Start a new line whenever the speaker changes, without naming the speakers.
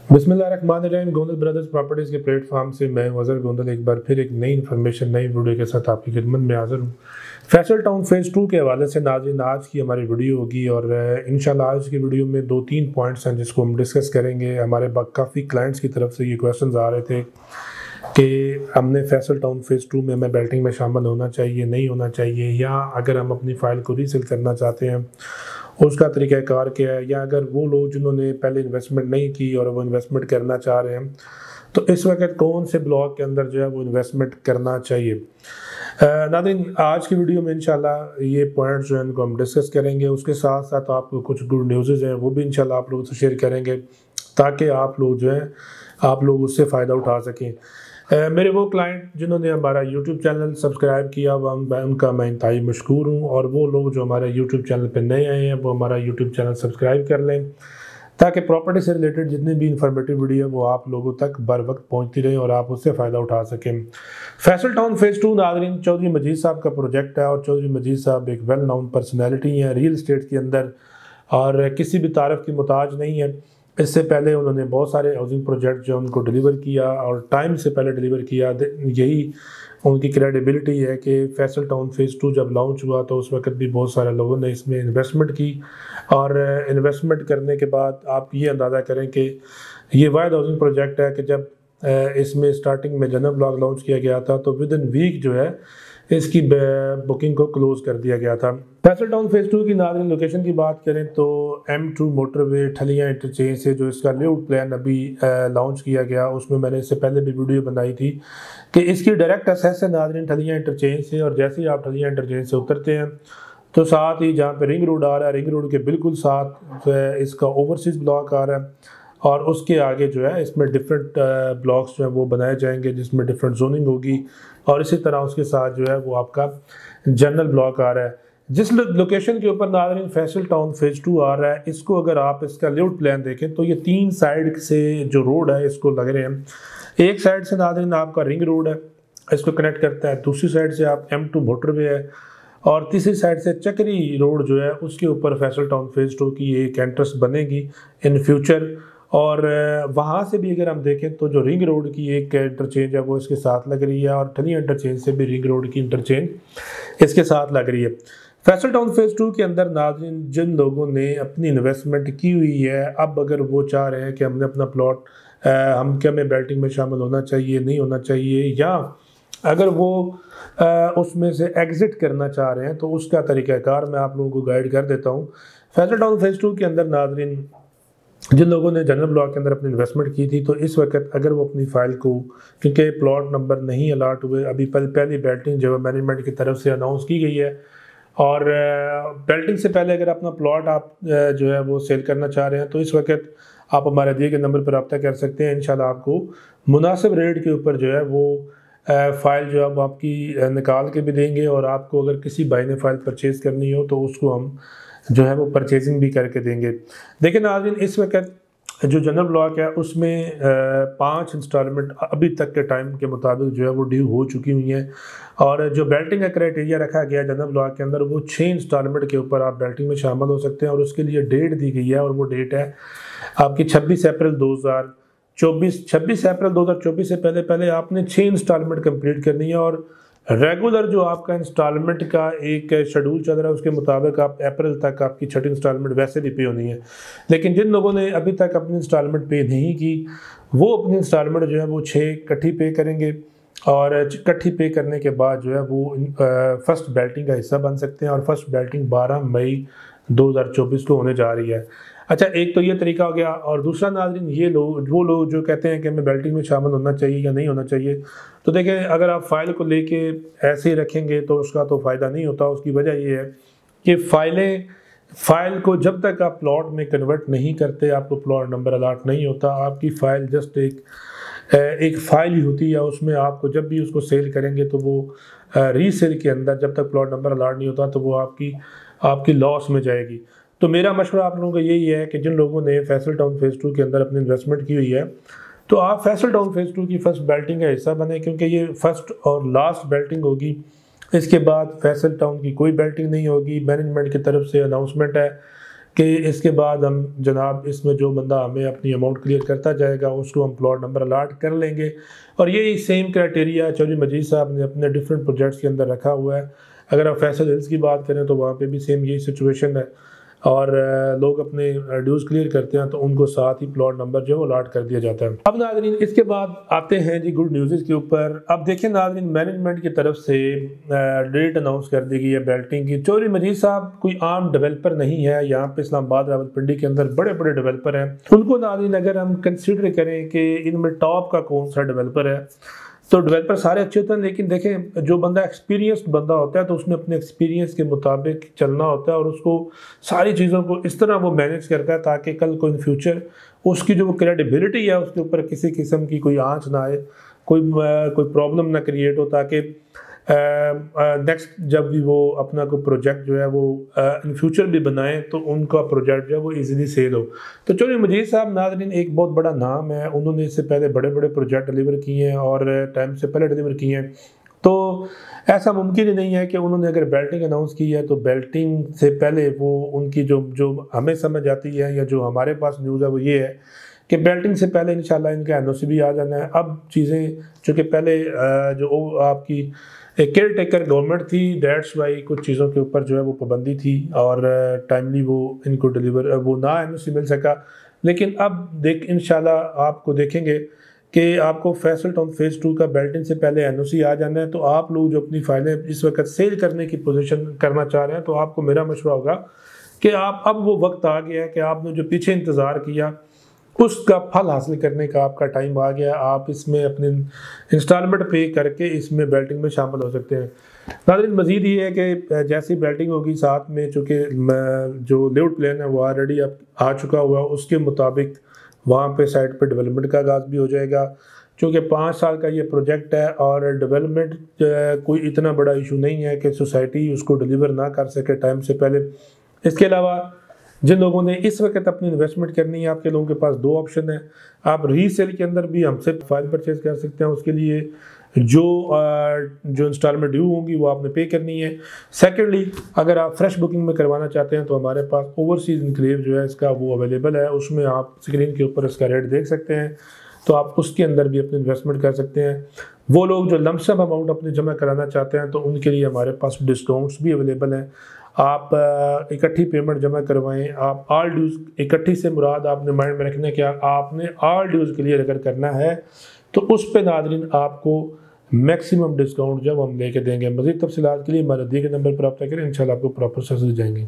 बिस्मिल्लाहिर्रहमानिर्रहीम। Gondal brothers properties के platform से मैं अज़हर गोंदल एक बार फिर एक नई इन्फॉर्मेशन नई वीडियो के साथ आपकी खिदमत में हाज़िर हूँ। फैसल टाउन फ़ेज़ 2 के हवाले से नाज़रीन आज की हमारी वीडियो होगी और इंशाल्लाह आज की वीडियो में 2-3 पॉइंट्स हैं जिसको हम डिस्कस करेंगे। हमारे काफ़ी क्लाइंट्स की तरफ से ये क्वेश्चन आ रहे थे कि हमने फैसल टाउन फ़ेज़ 2 में हमें बेल्टिंग में शामिल होना चाहिए, नहीं होना चाहिए, या अगर हम अपनी फ़ाइल को रीसेल करना चाहते हैं उसका तरीक़ाकार क्या है, या अगर वो लोग जिन्होंने पहले इन्वेस्टमेंट नहीं की और वो इन्वेस्टमेंट करना चाह रहे हैं तो इस वक्त कौन से ब्लॉक के अंदर जो है वो इन्वेस्टमेंट करना चाहिए। नाज़रीन आज की वीडियो में इंशाल्लाह ये पॉइंट्स जो है इनको हम डिस्कस करेंगे। उसके साथ साथ आपको कुछ गुड न्यूज़ हैं वो भी इंशाल्लाह आप लोगों से शेयर करेंगे ताकि आप लोग जो है आप लोग उससे फ़ायदा उठा सकें। मेरे वो क्लाइंट जिन्होंने हमारा यूट्यूब चैनल सब्सक्राइब किया उनका मैं इंतहाई मशकूर हूँ, और वो लोग जो हमारे यूट्यूब चैनल पर नए आए हैं वो हमारा यूट्यूब चैनल सब्सक्राइब कर लें ताकि प्रॉपर्टी से रिलेटेड जितनी भी इंफॉर्मेटिव वीडियो है वो आप लोगों तक बर वक्त पहुँचती रहे और आप उससे फ़ायदा उठा सकें। फैसल टाउन फ़ेज़ 2 नाज़रीन चौधरी मजीद साहब का प्रोजेक्ट है, और चौधरी मजीद साहब एक वेल नोन पर्सनैलिटी हैं रियल इस्टेट के अंदर और किसी भी तारीफ़ की मुताज नहीं है। इससे पहले उन्होंने बहुत सारे हाउसिंग प्रोजेक्ट जो उनको डिलीवर किया और टाइम से पहले डिलीवर किया। यही उनकी क्रेडिबिलिटी है कि फैसल टाउन फ़ेज़ 2 जब लॉन्च हुआ तो उस वक्त भी बहुत सारे लोगों ने इसमें इन्वेस्टमेंट की, और इन्वेस्टमेंट करने के बाद आप ये अंदाज़ा करें कि ये वाहिद हाउसिंग प्रोजेक्ट है कि जब इसमें स्टार्टिंग में जनरल ब्लॉक लॉन्च किया गया था तो विद इन वीक जो है इसकी बुकिंग को क्लोज़ कर दिया गया था। फैसल टाउन फ़ेज़ 2 की नाज़रीन लोकेशन की बात करें तो M2 मोटरवे ठलियाँ इंटरचेंज से जो इसका लेआउट प्लान अभी लॉन्च किया गया उसमें मैंने इससे पहले भी वीडियो बनाई थी कि इसकी डायरेक्ट एक्सेस है नाज़रीन ठलियाँ इंटरचेंज से, और जैसे ही आप ठलियाँ इंटरचेंज से उतरते हैं तो साथ ही जहाँ पे रिंग रोड आ रहा है रिंग रोड के बिल्कुल साथ इसका ओवरसीज़ ब्लॉक आ रहा है, और उसके आगे जो है इसमें डिफरेंट ब्लॉक्स जो हैं वो बनाए जाएंगे जिसमें डिफरेंट जोनिंग होगी, और इसी तरह उसके साथ जो है वो आपका जनरल ब्लॉक आ रहा है। जिस लोकेशन के ऊपर नाज़रीन फैसल टाउन फ़ेज़ 2 आ रहा है इसको अगर आप इसका लेआउट प्लान देखें तो ये 3 साइड से जो रोड है इसको लग रहे हैं। एक साइड से नाज़रीन आपका रिंग रोड है, इसको कनेक्ट करता है, दूसरी साइड से आप M2 मोटरवे है, और तीसरी साइड से चक्री रोड जो है उसके ऊपर फैसल टाउन फ़ेज़ 2 की एक एंट्रेंस बनेगी इन फ्यूचर। और वहाँ से भी अगर हम देखें तो जो रिंग रोड की एक इंटरचेंज है वो इसके साथ लग रही है, और ठलियाँ इंटरचेंज से भी रिंग रोड की इंटरचेंज इसके साथ लग रही है। फैसल टाउन फ़ेज़ 2 के अंदर नाज़रीन जिन लोगों ने अपनी इन्वेस्टमेंट की हुई है अब अगर वो चाह रहे हैं कि हमने अपना प्लॉट हम क्या में बेल्टिंग में शामिल होना चाहिए, नहीं होना चाहिए, या अगर वो उसमें से एग्ज़िट करना चाह रहे हैं तो उसका तरीक़ाकार मैं आप लोगों को गाइड कर देता हूँ। फैसल टाउन फ़ेज़ 2 के अंदर नाज़रीन जिन लोगों ने जनरल ब्लॉक के अंदर अपनी इन्वेस्टमेंट की थी तो इस वक्त अगर वो अपनी फ़ाइल को, क्योंकि प्लॉट नंबर नहीं अलाट हुए, अभी पहली बेल्टिंग जो मैनेजमेंट की तरफ से अनाउंस की गई है, और बेल्टिंग से पहले अगर अपना प्लॉट आप जो है वो सेल करना चाह रहे हैं तो इस वक्त आप हमारे दिए गए नंबर पर रब्ता कर सकते हैं। इंशाल्लाह आपको मुनासिब रेट के ऊपर जो है वो फ़ाइल जो अब आपकी निकाल के भी देंगे, और आपको अगर किसी भाई ने फ़ाइल परचेज़ करनी हो तो उसको हम जो है वो परचेजिंग भी करके देंगे। देखिए नाज़रीन इस वक्त जो जनरल ब्लॉक है उसमें 5 इंस्टॉलमेंट अभी तक के टाइम के मुताबिक जो है वो ड्यू हो चुकी हुई हैं, और जो बेल्टिंग का क्राइटेरिया रखा गया है जनरल ब्लॉक के अंदर वो 6 इंस्टॉलमेंट के ऊपर आप बेल्टिंग में शामिल हो सकते हैं, और उसके लिए डेट दी गई है, और वो डेट है आपकी 26 अप्रैल 2024। 26 अप्रैल 2024 से पहले आपने 6 इंस्टॉलमेंट कंप्लीट करनी है, और रेगुलर जो आपका इंस्टॉलमेंट का एक शेड्यूल चल रहा है उसके मुताबिक आप अप्रैल तक आपकी 6ठी इंस्टॉलमेंट वैसे भी पे होनी है। लेकिन जिन लोगों ने अभी तक अपनी इंस्टॉलमेंट पे नहीं की वो अपनी इंस्टॉलमेंट जो है वो 6 इकट्ठी पे करेंगे, और इकट्ठी पे करने के बाद जो है वो फर्स्ट बेल्टिंग का हिस्सा बन सकते हैं, और फर्स्ट बेल्टिंग 12 मई 2024 को होने जा रही है। अच्छा, एक तो ये तरीका हो गया, और दूसरा नाज़रीन ये वो लोग जो कहते हैं कि हमें बेल्टिंग में शामिल होना चाहिए या नहीं होना चाहिए, तो देखें अगर आप फ़ाइल को लेके ऐसे ही रखेंगे तो उसका तो फ़ायदा नहीं होता। उसकी वजह ये है कि फ़ाइल को जब तक आप प्लॉट में कन्वर्ट नहीं करते आपको प्लॉट नंबर अलाट नहीं होता। आपकी फ़ाइल जस्ट एक फ़ाइल ही होती है, उसमें आपको जब भी उसको सेल करेंगे तो वो रीसेल के अंदर जब तक प्लॉट नंबर अलाट नहीं होता तो वो आपकी लॉस में जाएगी। तो मेरा मशवरा आप लोगों को यही है कि जिन लोगों ने फैसल टाउन फ़ेज़ 2 के अंदर अपनी इन्वेस्टमेंट की हुई है तो आप फैसल टाउन फ़ेज़ 2 की फ़र्स्ट बेल्टिंग का हिस्सा बने, क्योंकि ये फ़र्स्ट और लास्ट बेल्टिंग होगी। इसके बाद फैसल टाउन की कोई बेल्टिंग नहीं होगी। मैनेजमेंट की तरफ से अनाउंसमेंट है कि इसके बाद हम जनाब इसमें जो बंदा हमें अपनी अमाउंट क्लियर करता जाएगा उसको हम प्लॉट नंबर अलाट कर लेंगे। और यही सेम क्राइटेरिया चौधरी मजीद साहब ने अपने डिफरेंट प्रोजेक्ट्स के अंदर रखा हुआ है। अगर आप फैसल हिल्स की बात करें तो वहाँ पे भी सेम यही सिचुएशन है, और लोग अपने ड्यूज़ क्लियर करते हैं तो उनको साथ ही प्लॉट नंबर जो है वो अलाट कर दिया जाता है। अब नाज़रीन इसके बाद आते हैं जी गुड न्यूज़ के ऊपर। अब देखिए नाज़रीन, मैनेजमेंट की तरफ से डेट अनाउंस कर दी गई है बेल्टिंग की। चौधरी मजीद साहब कोई आम डेवलपर नहीं है, यहाँ पे इस्लामाबाद रावलपिंडी के अंदर बड़े बड़े डेवलपर हैं। उनको नाज़रीन अगर हम कंसिडर करें कि इनमें टॉप का कौन सा डेवलपर है, तो डेवलपर सारे अच्छे होते हैं, लेकिन देखें जो बंदा एक्सपीरियंस्ड बंदा होता है तो उसने अपने एक्सपीरियंस के मुताबिक चलना होता है और उसको सारी चीज़ों को इस तरह वो मैनेज करता है ताकि कल को इन फ्यूचर उसकी जो वो क्रेडिबिलिटी है उसके ऊपर किसी किस्म की कोई आंच ना आए, कोई प्रॉब्लम ना क्रिएट हो, ताकि नेक्स्ट जब भी वो अपना कोई प्रोजेक्ट जो है वो इन फ्यूचर भी बनाएं तो उनका प्रोजेक्ट जो है वो इजीली सेल हो। तो चौधरी मजीद साहब नाज़रीन एक बहुत बड़ा नाम है, उन्होंने इससे पहले बड़े बड़े प्रोजेक्ट डिलीवर किए हैं और टाइम से पहले डिलीवर किए हैं। तो ऐसा मुमकिन ही नहीं है कि उन्होंने अगर बेल्टिंग अनाउंस की है तो बेल्टिंग से पहले वो उनकी जो हमें समझ आती है या जो हमारे पास न्यूज़ है वो ये है कि बेल्टिंग से पहले इंशाल्लाह इनका एनओसी भी आ जाना है। अब चीज़ें चूँकि पहले जो आपकी एक केयर टेकर गवर्नमेंट थी, दैट्स वाई कुछ चीज़ों के ऊपर जो है वो पाबंदी थी और टाइमली वो इनको डिलीवर वो ना एनओसी मिल सका। लेकिन अब इंशाल्लाह आपको देखेंगे कि आपको फैसल टाउन फेज़ 2 का बेल्टिंग से पहले एनओसी आ जाना है। तो आप लोग जो अपनी फाइलें इस वक्त सेल करने की पोजीशन करना चाह रहे हैं तो आपको मेरा मशवरा होगा कि आप अब वो वक्त आ गया है कि आपने जो पीछे इंतज़ार किया उसका फल हासिल करने का आपका टाइम आ गया। आप इसमें अपने इंस्टॉलमेंट पे करके इसमें बेल्टिंग में शामिल हो सकते हैं। नाज़रीन मज़ीद ये है कि जैसी बेल्टिंग होगी साथ में चूँकि जो लेआउट प्लान है वो ऑलरेडी अब आ चुका हुआ, उसके मुताबिक वहाँ पे साइट पे डेवलपमेंट का आगाज़ भी हो जाएगा। चूँकि 5 साल का ये प्रोजेक्ट है और डेवलपमेंट कोई इतना बड़ा इशू नहीं है कि सोसाइटी उसको डिलीवर ना कर सके टाइम से पहले। इसके अलावा जिन लोगों ने इस वक्त अपनी इन्वेस्टमेंट करनी है, आपके लोगों के पास 2 ऑप्शन है। आप रीसेल के अंदर भी हमसे फाइल परचेज कर सकते हैं, उसके लिए जो इंस्टॉलमेंट ड्यू होंगी वो आपने पे करनी है। सेकेंडली अगर आप फ्रेश बुकिंग में करवाना चाहते हैं तो हमारे पास ओवरसीज इनक्लेव जो है इसका वो अवेलेबल है, उसमें आप स्क्रीन के ऊपर इसका रेट देख सकते हैं, तो आप उसके अंदर भी अपनी इन्वेस्टमेंट कर सकते हैं। वो लोग जो लमसम अमाउंट अपने जमा कराना चाहते हैं तो उनके लिए हमारे पास डिस्काउंट्स भी अवेलेबल हैं। आप इकट्ठी पेमेंट जमा करवाएं। आप ऑल ड्यूज़ इकट्ठी से मुराद आपने माइंड में रखना कि आपने ऑल ड्यूज़ क्लियर अगर करना है तो उस पे नाज़रीन आपको मैक्सिमम डिस्काउंट जब हम लेके देंगे। मज़ीद तफसीलात के लिए हमारे दिए गए नंबर पर रब्ता करें, इंशाल्लाह आपको प्रॉपर सर्विस दी जाएंगी।